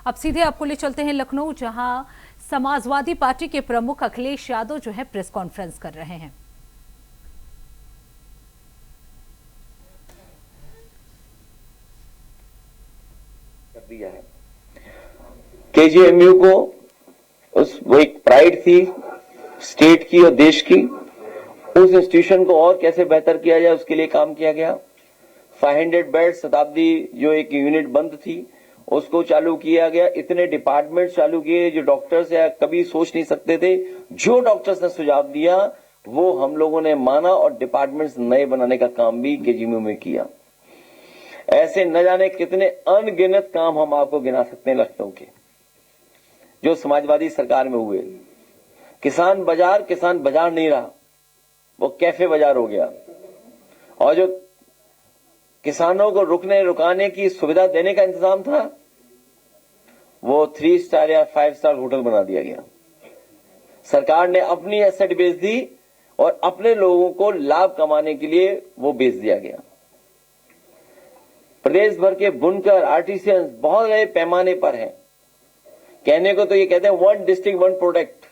अब सीधे आपको ले चलते हैं लखनऊ, जहां समाजवादी पार्टी के प्रमुख अखिलेश यादव जो है प्रेस कॉन्फ्रेंस कर रहे हैं। कर दिया है केजीएमयू को, वो एक प्राइड थी स्टेट की और देश की। उस इंस्टीट्यूशन को और कैसे बेहतर किया जाए उसके लिए काम किया गया। 500 बेड शताब्दी जो एक यूनिट बंद थी उसको चालू किया गया। इतने डिपार्टमेंट चालू किए जो डॉक्टर्स या कभी सोच नहीं सकते थे। जो डॉक्टर्स ने सुझाव दिया वो हम लोगों ने माना और डिपार्टमेंट्स नए बनाने का काम भी केजीएमयू में किया। ऐसे न जाने कितने अनगिनत काम हम आपको गिना सकते हैं लखनऊ के जो समाजवादी सरकार में हुए। किसान बाजार नहीं रहा, वो कैफे बाजार हो गया। और जो किसानों को रुकाने की सुविधा देने का इंतजाम था वो 3 स्टार या 5 स्टार होटल बना दिया गया। सरकार ने अपनी एसेट बेच दी और अपने लोगों को लाभ कमाने के लिए वो बेच दिया गया। प्रदेश भर के बुनकर आर्टिसियंस बहुत बड़े पैमाने पर हैं। कहने को तो ये कहते हैं 1 डिस्ट्रिक्ट 1 प्रोडक्ट,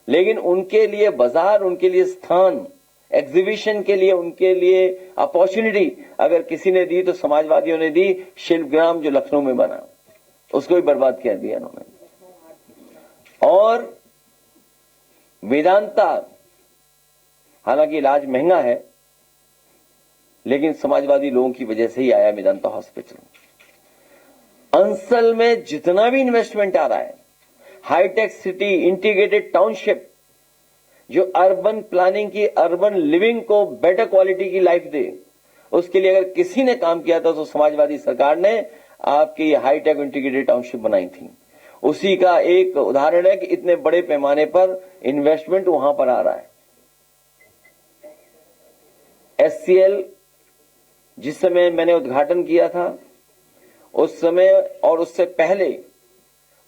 लेकिन उनके लिए बाजार, उनके लिए स्थान, एग्जीबिशन के लिए उनके लिए अपॉर्चुनिटी अगर किसी ने दी तो समाजवादियों ने दी। शिल्पग्राम जो लखनऊ में बना उसको भी बर्बाद कर दिया इन्होंने। और वेदांता, हालांकि इलाज महंगा है लेकिन समाजवादी लोगों की वजह से ही आया वेदांता हॉस्पिटल। अंसल में जितना भी इन्वेस्टमेंट आ रहा है, हाईटेक सिटी, इंटीग्रेटेड टाउनशिप जो अर्बन प्लानिंग की, अर्बन लिविंग को बेटर क्वालिटी की लाइफ दे, उसके लिए अगर किसी ने काम किया था तो समाजवादी सरकार ने आपकी हाईटेक इंटीग्रेटेड टाउनशिप बनाई थी। उसी का एक उदाहरण है कि इतने बड़े पैमाने पर इन्वेस्टमेंट वहां पर आ रहा है। एचसीएल जिस समय मैंने उद्घाटन किया था उस समय और उससे पहले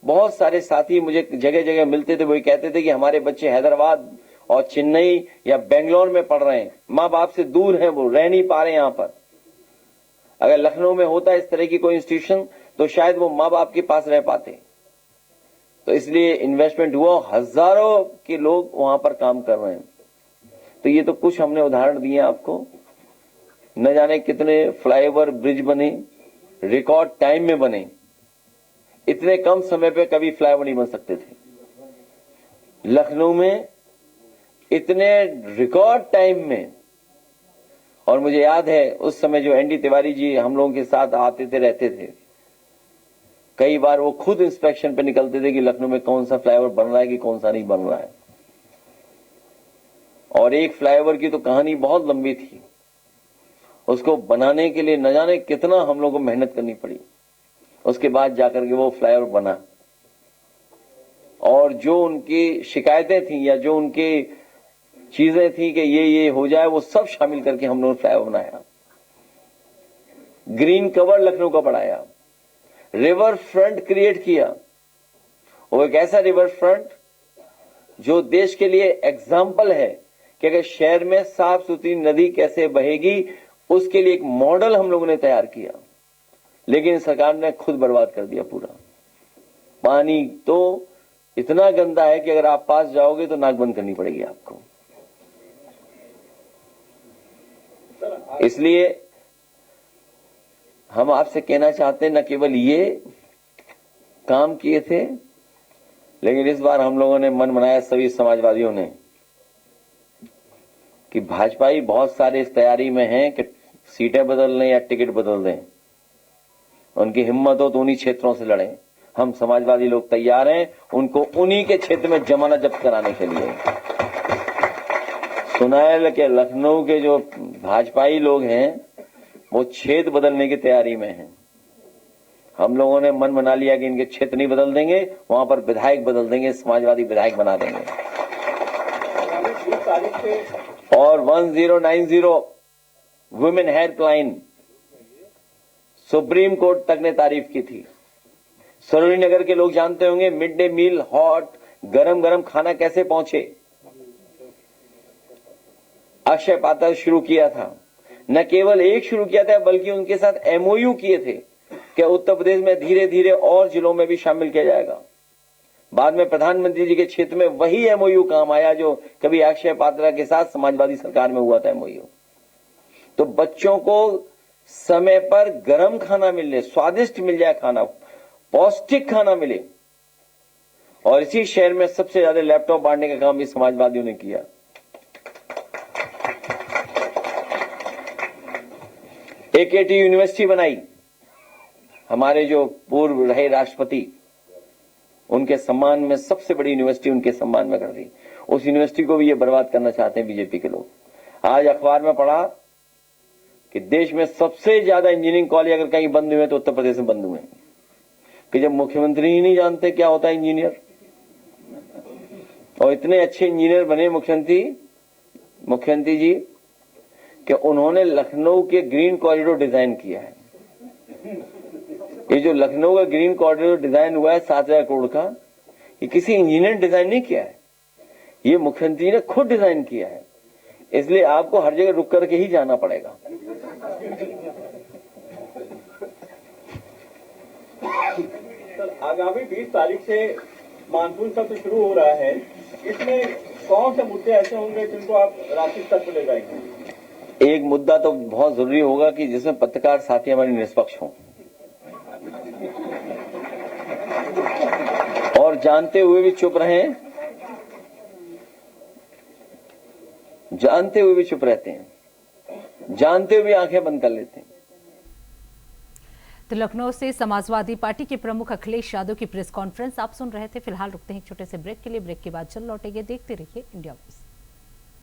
बहुत सारे साथी मुझे जगह जगह मिलते थे। वो कहते थे कि हमारे बच्चे हैदराबाद और चेन्नई या बेंगलोर में पढ़ रहे हैं, मां बाप से दूर हैं, वो रह नहीं पा रहे यहां पर। अगर लखनऊ में होता इस तरह की कोई इंस्टीट्यूशन तो शायद वो मां बाप के पास रह पाते। तो इसलिए इन्वेस्टमेंट हुआ, हजारों के लोग वहां पर काम कर रहे हैं। तो ये तो कुछ हमने उदाहरण दिए आपको। न जाने कितने फ्लाईओवर, ब्रिज बने, रिकॉर्ड टाइम में बने। इतने कम समय पे कभी फ्लाईओवर नहीं बन सकते थे। लखनऊ में इतने रिकॉर्ड टाइम में, और मुझे याद है उस समय जो एनडी तिवारी जी हम लोगों के साथ आते थे, रहते थे, कई बार वो खुद इंस्पेक्शन पे निकलते थे कि लखनऊ में कौन सा फ्लाईओवर बन रहा है कि कौन सा नहीं बन रहा है। और एक फ्लाईओवर की तो कहानी बहुत लंबी थी। उसको बनाने के लिए न जाने कितना हम लोगों को मेहनत करनी पड़ी, उसके बाद जाकर के वो फ्लाईओवर बना। और जो उनकी शिकायतें थी या जो उनकी चीजें थी कि ये हो जाए, वो सब शामिल करके हम लोगों ने फ्लाईओवर बनाया। ग्रीन कवर लखनऊ का बढ़ाया, रिवर फ्रंट क्रिएट किया। वो एक ऐसा रिवर फ्रंट जो देश के लिए एग्जाम्पल है कि अगर शहर में साफ सुथरी नदी कैसे बहेगी, उसके लिए एक मॉडल हम लोगों ने तैयार किया। लेकिन सरकार ने खुद बर्बाद कर दिया पूरा। पानी तो इतना गंदा है कि अगर आप पास जाओगे तो नाक बंद करनी पड़ेगी आपको। इसलिए हम आपसे कहना चाहते हैं, न केवल ये काम किए थे, लेकिन इस बार हम लोगों ने मन बनाया, सभी समाजवादियों ने, कि भाजपाई बहुत सारे इस तैयारी में हैं कि सीटें बदल लें या टिकट बदल दें। उनकी हिम्मत हो तो उन्हीं क्षेत्रों से लड़ें। हम समाजवादी लोग तैयार हैं उनको उन्हीं के क्षेत्र में जमानत जब्त कराने के लिए। सुनायल के लखनऊ के जो भाजपाई लोग हैं वो क्षेत्र बदलने की तैयारी में हैं। हम लोगों ने मन बना लिया कि इनके क्षेत्र नहीं बदल देंगे, वहां पर विधायक बदल देंगे, समाजवादी विधायक बना देंगे। और 1090 वुमेन हेल्पलाइन सुप्रीम कोर्ट तक ने तारीफ की थी। सरोजनी नगर के लोग जानते होंगे मिड डे मील, हॉट गरम गरम खाना कैसे पहुंचे। अक्षय पात्र शुरू किया था, न केवल एक शुरू किया था बल्कि उनके साथ एमओयू किए थे कि उत्तर प्रदेश में धीरे धीरे और जिलों में भी शामिल किया जाएगा। बाद में प्रधानमंत्री जी के क्षेत्र में वही एमओयू काम आया जो कभी अक्षय पात्रा के साथ समाजवादी सरकार में हुआ था एमओयू। तो बच्चों को समय पर गर्म खाना मिले, स्वादिष्ट मिल जाए खाना, पौष्टिक खाना मिले। और इसी शहर में सबसे ज्यादा लैपटॉप बांटने का काम भी समाजवादियों ने किया। एकेटी यूनिवर्सिटी बनाई, हमारे जो पूर्व रहे राष्ट्रपति उनके सम्मान में सबसे बड़ी यूनिवर्सिटी उनके सम्मान में कर दी। उस यूनिवर्सिटी को भी ये बर्बाद करना चाहते हैं बीजेपी के लोग। आज अखबार में पढ़ा कि देश में सबसे ज्यादा इंजीनियरिंग कॉलेज अगर कहीं बंद हुए तो उत्तर प्रदेश में बंद हुए, कि जब मुख्यमंत्री ही नहीं जानते क्या होता है इंजीनियर, और इतने अच्छे इंजीनियर बने मुख्यमंत्री जी कि उन्होंने लखनऊ के ग्रीन कॉरिडोर डिजाइन किया है। ये जो लखनऊ का ग्रीन कॉरिडोर डिजाइन हुआ है 7,000 करोड़ का, ये किसी इंजीनियर ने डिजाइन नहीं किया है, ये मुख्यमंत्री ने खुद डिजाइन किया है। इसलिए आपको हर जगह रुक करके ही जाना पड़ेगा। आगामी 20 तारीख से मानसून सत्र शुरू हो रहा है, इसमें कौन से मुद्दे ऐसे होंगे जिनको आप राष्ट्रीय स्तर पर ले जाएंगे? एक मुद्दा तो बहुत जरूरी होगा कि जिसमें पत्रकार साथी हमारे निष्पक्ष हों और जानते हुए भी चुप रहें, जानते हुए भी चुप रहते हैं, जानते हुए भी आंखें बंद कर लेते हैं। तो लखनऊ से समाजवादी पार्टी के प्रमुख अखिलेश यादव की प्रेस कॉन्फ्रेंस आप सुन रहे थे। फिलहाल रुकते हैं एक छोटे से ब्रेक के लिए। ब्रेक के बाद चल लौटेंगे। देखते रहिए इंडिया वॉइस।